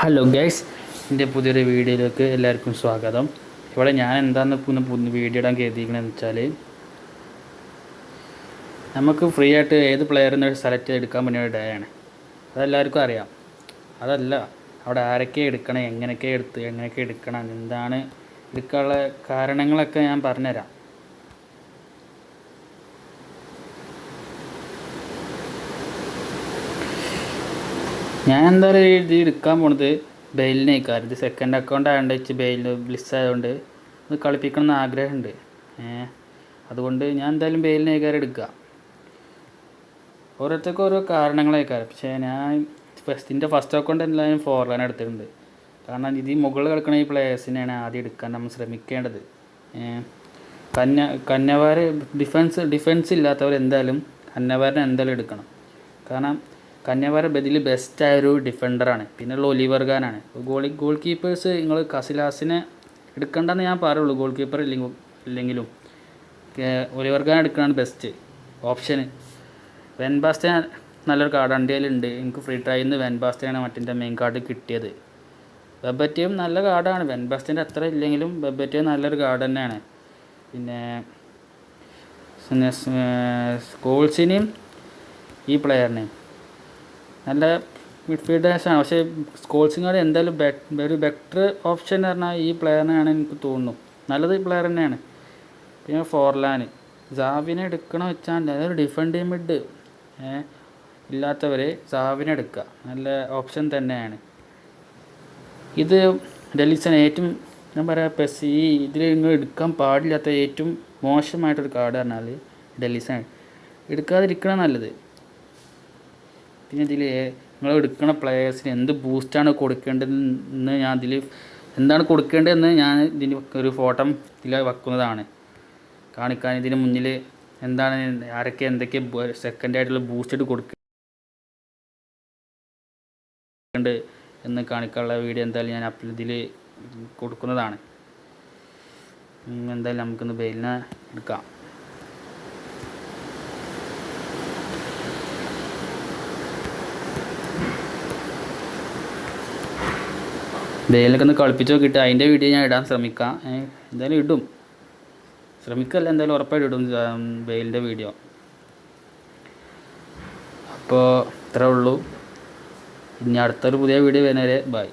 Hello guys, എൻ്റെ പുതിയൊരു വീഡിയോയിലേക്ക് എല്ലാവർക്കും സ്വാഗതം. ഇവിടെ ഞാൻ എന്താണെന്ന് പുതിയ വീഡിയോ ഇടാൻ കരുതിയിരിക്കണമെന്ന് വെച്ചാൽ, നമുക്ക് ഫ്രീ ആയിട്ട് ഏത് പ്ലെയറിനെ സെലക്ട് ചെയ്തെടുക്കാൻ പറ്റുന്ന ഡേ ആണ്. അതെല്ലാവർക്കും അറിയാം. അതല്ല, അവിടെ ആരൊക്കെ എടുക്കണം, എങ്ങനെയൊക്കെ എടുക്കണം, എന്താണ് എടുക്കാനുള്ള കാരണങ്ങളൊക്കെ ഞാൻ പറഞ്ഞുതരാം. ഞാൻ എന്തായാലും ഇത് എടുക്കാൻ പോണത് ബെയിലിനേക്കാരം. ഇത് സെക്കൻഡ് അക്കൗണ്ട് ആയതുകൊണ്ട് വെച്ച് ബെയിലിന് ബ്ലിസ് ആയതുകൊണ്ട് ഇത് കളിപ്പിക്കണം എന്ന് ആഗ്രഹമുണ്ട്. അതുകൊണ്ട് ഞാൻ എന്തായാലും ബെയിലിനേക്കാരം എടുക്കുക. ഓരോരുത്തർക്കും ഓരോ കാരണങ്ങളേക്കാരം. പക്ഷേ ഞാൻ ഫസ്റ്റ് അക്കൗണ്ട് എല്ലാവരും ഫോർലാൻ എടുത്തിട്ടുണ്ട്. കാരണം ഇത് മുകളിൽ കളിക്കുന്ന ഈ പ്ലേയേഴ്സിനെയാണ് ആദ്യം എടുക്കാൻ നമ്മൾ ശ്രമിക്കേണ്ടത്. കന്യവാർ ഡിഫൻസ് ഇല്ലാത്തവർ എന്തായാലും കന്യവാരനെ എന്തായാലും എടുക്കണം. കാരണം കന്യവാര ബദിൽ ബെസ്റ്റായൊരു ഡിഫൻഡറാണ്. പിന്നെയുള്ള ഒലിവർ ഖാനാണ്. ഗോൾ കീപ്പേഴ്സ് നിങ്ങൾ കസിലാസിനെ എടുക്കേണ്ടെന്ന് ഞാൻ പറയുള്ളൂ. ഗോൾ കീപ്പർ ഇല്ലെങ്കിലും ഒലിവർ ഖാൻ എടുക്കുകയാണ് ബെസ്റ്റ് ഓപ്ഷന്. വെൻ ബാസ്റ്റൻ നല്ലൊരു കാർഡ് എൻ്റെ കയ്യിലുണ്ട്. എനിക്ക് ഫ്രീ ട്രൈയിൽ നിന്ന് വെൻ ബാസ്റ്റനാണ് മറ്റേ മെയിൻ കാർഡ് കിട്ടിയത്. ബെബറ്റയും നല്ല കാർഡാണ്. വെൻ ബാസ്റ്റൻ്റെ അത്ര ഇല്ലെങ്കിലും ബെബറ്റയും നല്ലൊരു കാർഡ് തന്നെയാണ്. പിന്നെ സ്കോൾസിനെയും ഈ പ്ലെയറിനെയും നല്ല മിഡ്ഫീൽഡേഴ്സാണ്. പക്ഷേ സ്കോൾസിങ്ങോട് എന്തായാലും ഒരു ബെറ്റർ ഓപ്ഷൻ എന്ന് പറഞ്ഞാൽ ഈ പ്ലെയറിനാണ് എനിക്ക് തോന്നുന്നു. നല്ലത് പ്ലെയർ തന്നെയാണ്. പിന്നെ ഫോർലാൻ സാവിനെ എടുക്കണം വെച്ചാൽ അതൊരു ഡിഫൻഡ് മിഡ് ഇല്ലാത്തവർ സാവിനെ എടുക്കുക. നല്ല ഓപ്ഷൻ തന്നെയാണ്. ഇത് ഡെലിസൺ ഏറ്റവും ഞാൻ പറയാം ഇതിൽ നിങ്ങൾ എടുക്കാൻ പാടില്ലാത്ത ഏറ്റവും മോശമായിട്ടൊരു കാർഡ് പറഞ്ഞാൽ ഡെലിസൺ. എടുക്കാതിരിക്കണം നല്ലത്. പിന്നെ ഇതിൽ നിങ്ങൾ എടുക്കുന്ന പ്ലെയേഴ്സിന് എന്ത് ബൂസ്റ്റാണ് കൊടുക്കേണ്ടതെന്ന് എന്താണ് കൊടുക്കേണ്ടതെന്ന് ഞാൻ ഇതിന് ഒരു ഫോട്ടോ ഇതിൽ വെക്കുന്നതാണ് കാണിക്കാൻ. ഇതിന് മുന്നിൽ എന്താണ് എന്തൊക്കെ സെക്കൻഡായിട്ടുള്ള ബൂസ്റ്റ് കൊടുക്കേണ്ടത് എന്ന് കാണിക്കാനുള്ള വീഡിയോ എന്തായാലും ഞാൻ ഇതിൽ കൊടുക്കുന്നതാണ്. എന്തായാലും നമുക്കൊന്ന് ബെയിലിനെ എടുക്കാം. ബെയിലൊക്കെ ഒന്ന് കളിപ്പിച്ച് നോക്കിയിട്ട് അതിൻ്റെ വീഡിയോ ഞാൻ ഇടാൻ ശ്രമിക്കാം. എന്തായാലും ഇടും, ശ്രമിക്കല്ല എന്തായാലും ഉറപ്പായിട്ട് ഇടും ബെയിലിൻ്റെ വീഡിയോ. അപ്പോൾ ഇത്രേ ഉള്ളൂ. ഇനി അടുത്തൊരു പുതിയ വീഡിയോ വരുന്നവരെ ബൈ.